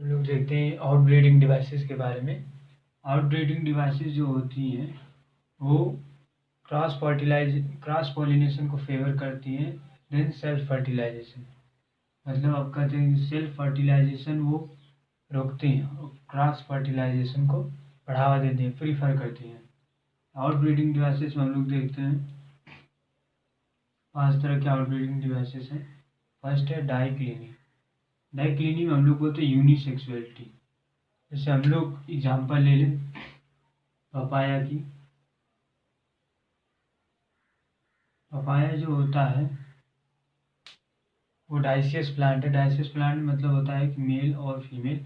हम लोग देखते हैं आउटब्रीडिंग डिवाइसेस के बारे में। आउटब्रीडिंग डिवाइसेस जो होती हैं वो क्रॉस पॉलिनेशन को फेवर करती हैं देन सेल्फ फर्टिलाइजेशन। मतलब आप कहते हैं सेल्फ फर्टिलाइजेशन वो रोकती हैं और क्रॉस फर्टिलाइजेशन को बढ़ावा देती हैं, प्रीफर करती हैं। आउटब्रीडिंग डिवाइसेस में हम लोग देखते हैं 5 तरह के आउटब्रीडिंग डिवाइसेस हैं। फर्स्ट है डाइक्लिनी। डाइक्लिनी में हम लोग बोलते हैं यूनिसेक्सुअलिटी। जैसे हम लोग एग्जांपल ले लें पपाया की। पपाया जो होता है वो डाइसियस प्लांट है। डाइसियस प्लांट मतलब होता है कि मेल और फीमेल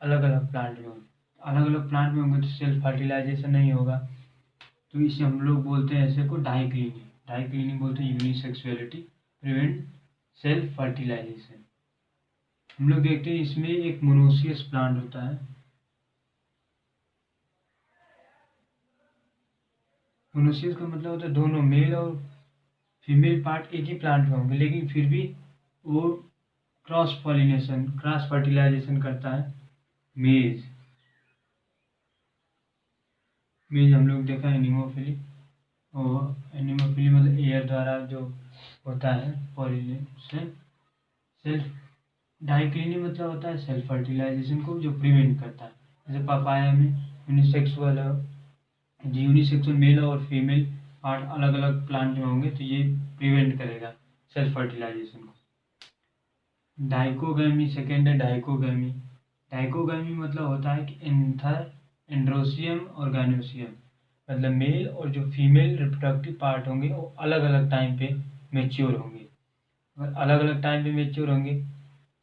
अलग अलग प्लांट में होंगे। अलग अलग प्लांट में होंगे तो सेल्फ फर्टिलाइजेशन नहीं होगा, तो इसे हम लोग बोलते हैं ऐसे को डाइक्लिनी। डाइक्लिनी बोलते हैं यूनिसेक्सुअलिटी प्रिवेंट सेल्फ फर्टिलाइजेशन। हम लोग देखते हैं इसमें एक मोनोसियस प्लांट होता है। मोनोसियस का मतलब होता है दोनों मेल और फीमेल पार्ट एक ही प्लांट में होंगे, लेकिन फिर भी वो क्रॉस फर्टिलाइजेशन करता है। मेज मेज हम लोग देखा एनिमोफिली, और एनिमोफिली मतलब एयर द्वारा जो होता है पॉलिनेशन। सेल्फ डाइक्लिनी मतलब होता है सेल्फ फर्टिलाइजेशन को जो प्रिवेंट करता है। जैसे पपाया में यूनिसेक्सुअल मेल और फीमेल पार्ट अलग अलग प्लांट में होंगे तो ये प्रिवेंट करेगा सेल्फ फर्टिलाइजेशन को। डाइकोगैमी सेकेंड है डाइकोगैमी। डाइकोगैमी मतलब होता है कि एंथर एंड्रोसियम और गाइनोसियम, मतलब मेल और जो फीमेल रिप्रोडक्टिव पार्ट होंगे वो अलग अलग टाइम पे मेच्योर होंगे। अगर अलग अलग टाइम पे मेच्योर होंगे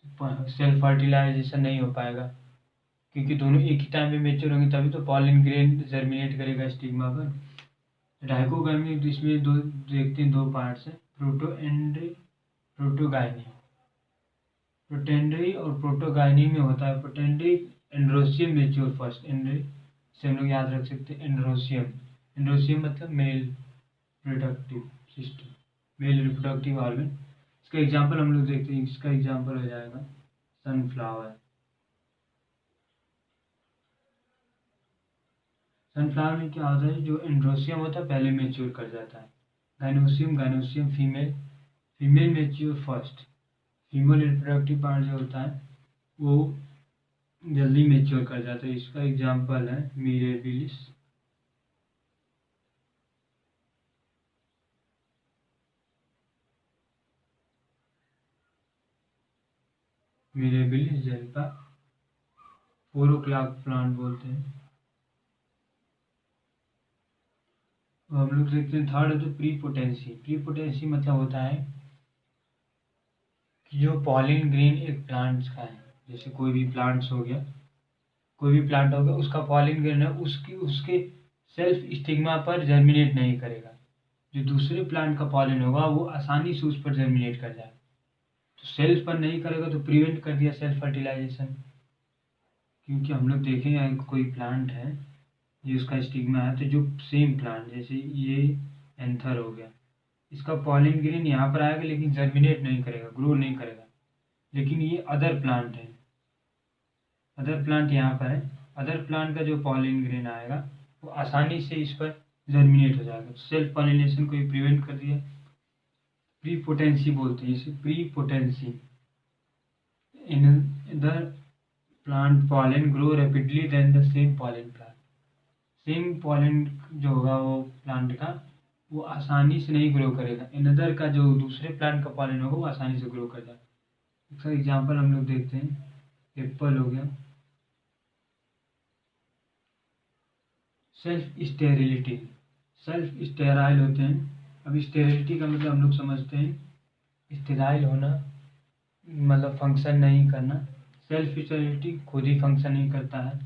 तो सेल्फ फर्टिलाइजेशन नहीं हो पाएगा, क्योंकि दोनों एक ही टाइम पे मेच्योर होंगे तभी तो पॉलन ग्रेन जर्मिनेट करेगा स्टिग्मा पर। डाइकोगैमी इसमें दो देखते हैं, दो पार्ट्स हैं, प्रोटोएंड्री प्रोटोगाइनी। प्रोटेंड्री और प्रोटोगाइनी में होता है protandry androecium mature first. Andry से हम लोग याद रख सकते हैं एंड्रोसियम। एंड्रोसियम मतलब male reproductive system, male reproductive organ. इसका एग्जांपल हम लोग देखते हैं, इसका एग्जांपल हो जाएगा सनफ्लावर। सनफ्लावर में क्या होता है, जो एंड्रोसियम होता है पहले मेच्योर कर जाता है। Gynoecium female mature first. Female reproductive part जो होता है वो जल्दी मेच्योर कर जाता है। इसका एग्जांपल है मिरेबिलिस। मिरेबिलिस जेल्पा 4 o'clock प्लांट बोलते हैं। हम लोग देखते हैं थर्ड है तो प्रीपोटेंसी। प्रीपोटेंसी मतलब होता है कि जो पॉलिन ग्रेन एक प्लांट्स का है, जैसे कोई भी प्लांट हो गया उसका पॉलिन ग्रेन है उसके उसके सेल्फ स्टिग्मा पर जर्मिनेट नहीं करेगा। जो दूसरे प्लांट का पॉलिन होगा वो आसानी से उस पर जर्मिनेट कर जाएगा। तो सेल्फ पर नहीं करेगा तो प्रिवेंट कर दिया सेल्फ फर्टिलाइजेशन। क्योंकि हम लोग देखें कोई प्लांट है ये उसका स्टिग्मा है, तो जो सेम प्लांट जैसे ये एंथर हो गया, इसका पॉलिन ग्रेन यहाँ पर आएगा लेकिन जर्मिनेट नहीं करेगा, ग्रो नहीं करेगा। लेकिन ये अदर प्लांट है, अदर प्लांट यहाँ पर है, अदर प्लांट का जो पॉलिन ग्रेन आएगा वो आसानी से इस पर जर्मिनेट हो जाएगा। सेल्फ पॉलिनेशन को प्रिवेंट कर दिया। प्रीपोटेंसी बोलते हैं इसे, prepotency. In the plant pollen grow rapidly then the same pollen plant. Same pollen जो होगा वो प्लांट का वो आसानी से नहीं ग्रो करेगा। अनदर का जो दूसरे प्लांट का पॉलन होगा वो आसानी से ग्रो कर जाएगा। इसका एग्जांपल हम लोग देखते हैं, एप्पल हो गया। सेल्फ स्टेरिलिटी, सेल्फ स्टेराइल होते हैं। अब स्टेरिलिटी का मतलब हम लोग समझते हैं स्टेराइल होना मतलब फंक्शन नहीं करना। सेल्फ स्टेरिलिटी खुद ही फंक्शन नहीं करता है।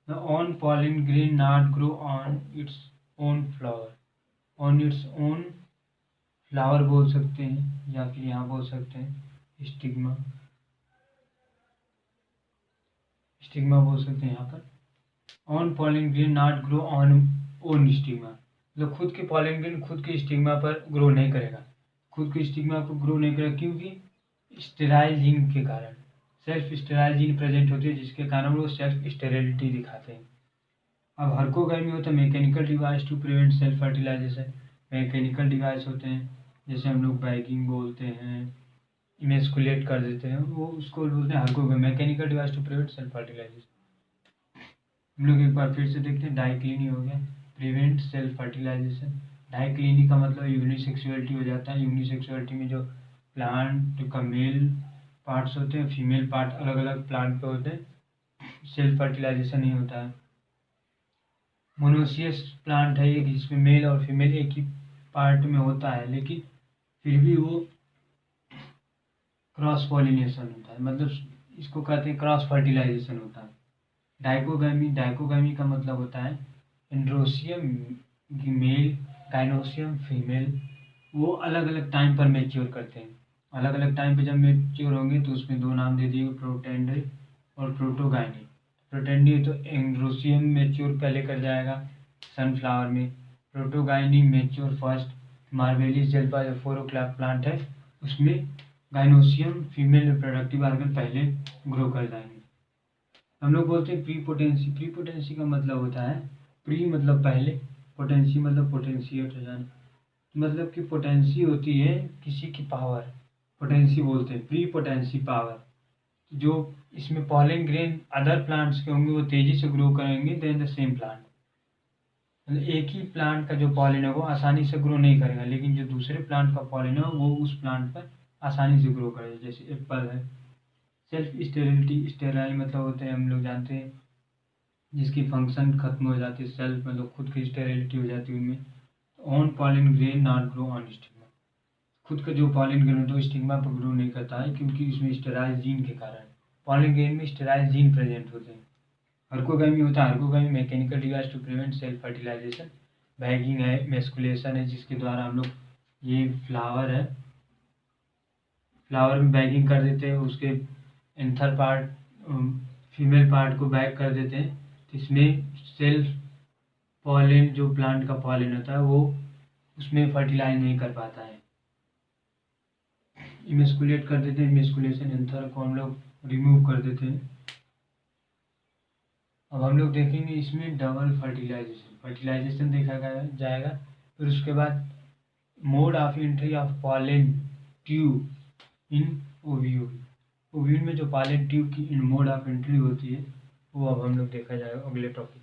The on pollen grain not grow on its own flower. On its own flower बोल सकते हैं या फिर यहाँ बोल सकते हैं स्टिग्मा, स्टिग्मा बोल सकते हैं यहाँ पर। On pollen grain not grow on own stigma, मतलब खुद के पॉलिन ग्रेन खुद के स्टिग्मा पर ग्रो नहीं करेगा। खुद के स्टिग्मा पर ग्रो नहीं करेगा क्योंकि स्टेराइल जीन के कारण। सेल्फ स्टेराइल जीन प्रेजेंट होती है, जिसके कारण वो सेल्फ स्टेरिलिटी दिखाते हैं। अब हर्कोगैमी होता है mechanical device to prevent self fertilisation. Mechanical device होते हैं, जैसे हम लोग बैगिंग बोलते हैं, इमेस्कुलेट कर देते हैं, वो उसको बोलते हैं herkogamy, mechanical device to prevent self fertilisation. हम लोग एक बार फिर से देखते हैं, डाइक्लिनी हो गया, प्रिवेंट सेल्फ फर्टिलाइजेशन। डाइक्लिनी का मतलब यूनिसेक्सुअलिटी हो जाता है। यूनिसेक्सुअलिटी में जो प्लांट का मेल पार्ट्स होते हैं, फीमेल पार्ट अलग अलग प्लांट पे होते हैं, सेल्फ फर्टिलाइजेशन नहीं होता है। मोनोसियस प्लांट है एक, जिसमें मेल और फीमेल एक ही पार्ट में होता है, लेकिन फिर भी वो क्रॉस पॉलिनेशन होता है, मतलब इसको कहते हैं क्रॉस फर्टिलाइजेशन होता है। डाइकोगैमी, डाइकोगैमी का मतलब होता है एंड्रोसियम मेल, गाइनोसियम फीमेल, वो अलग अलग टाइम पर मैच्योर करते हैं। अलग अलग टाइम पे जब मैच्योर होंगे तो उसमें दो नाम दे दिए, प्रोटेंडरी और प्रोटोगाइनी। प्रोटेंडरी तो एंड्रोसियम मैच्योर पहले कर जाएगा सनफ्लावर में, प्रोटोगाइनी मैच्योर फर्स्ट। मार्वेलिस जलपा जो 4 o'clock प्लांट है, उसमें गाइनोसियम फीमेल रिप्रोडक्टिव ऑर्गन पहले ग्रो कर जाएंगे। हम लोग बोलते हैं प्री पोटेंसी। प्री पोटेंसी का मतलब होता है, प्री मतलब पहले, पोटेंसी मतलब पोटेंशिएट हो जाना, मतलब कि पोटेंसी होती है किसी की पावर, पोटेंसी बोलते हैं, प्री पोटेंसी पावर। जो इसमें पॉलन ग्रेन अदर प्लांट्स के होंगे वो तेजी से ग्रो करेंगे देन द सेम प्लांट। मतलब एक ही प्लांट का जो पॉलन है वो आसानी से ग्रो नहीं करेगा, लेकिन जो दूसरे प्लांट का पॉलन है वो उस प्लांट पर आसानी से ग्रो करेगा, जैसे एप्पल है। सेल्फ स्टेरिलिटी, स्टेराइल मतलब होते हैं, हम लोग जानते हैं जिसकी फंक्शन खत्म हो जाती है, सेल्फ मतलब खुद की स्टेरिलिटी हो जाती है उनमें। On pollen grain not grow on stigma, खुद का जो पॉलन ग्रेन होता है स्टिग्मा पर ग्रो नहीं करता है, क्योंकि उसमें स्टेराइल जीन के कारण पॉलन ग्रेन में स्टेराइल जीन प्रेजेंट होते हैं। हर्कोगैमी होता है, herkogamy mechanical device to prevent self fertilisation. Bagging है, मेस्कुलेशन है, जिसके द्वारा हम लोग, ये फ्लावर है, फ्लावर में बैगिंग कर देते हैं, उसके एंथर पार्ट फीमेल पार्ट को बैग कर देते हैं, तो इसमें सेल्फ पॉलन जो प्लांट का पॉलन होता है वो उसमें फर्टिलाइज नहीं कर पाता है। इमेस्कुलेट कर देते हैं, इमेस्कुलेशन एंथर को हम लोग रिमूव कर देते हैं। अब हम लोग देखेंगे इसमें डबल फर्टिलाइजेशन, फर्टिलाइजेशन देखा जाएगा। फिर उसके बाद mode of entry of pollen tube in ovule, ovule में जो पॉलन ट्यूब की इन मोड ऑफ एंट्री होती है वो अब हम लोग देखा जाएगा अगले टॉपिक।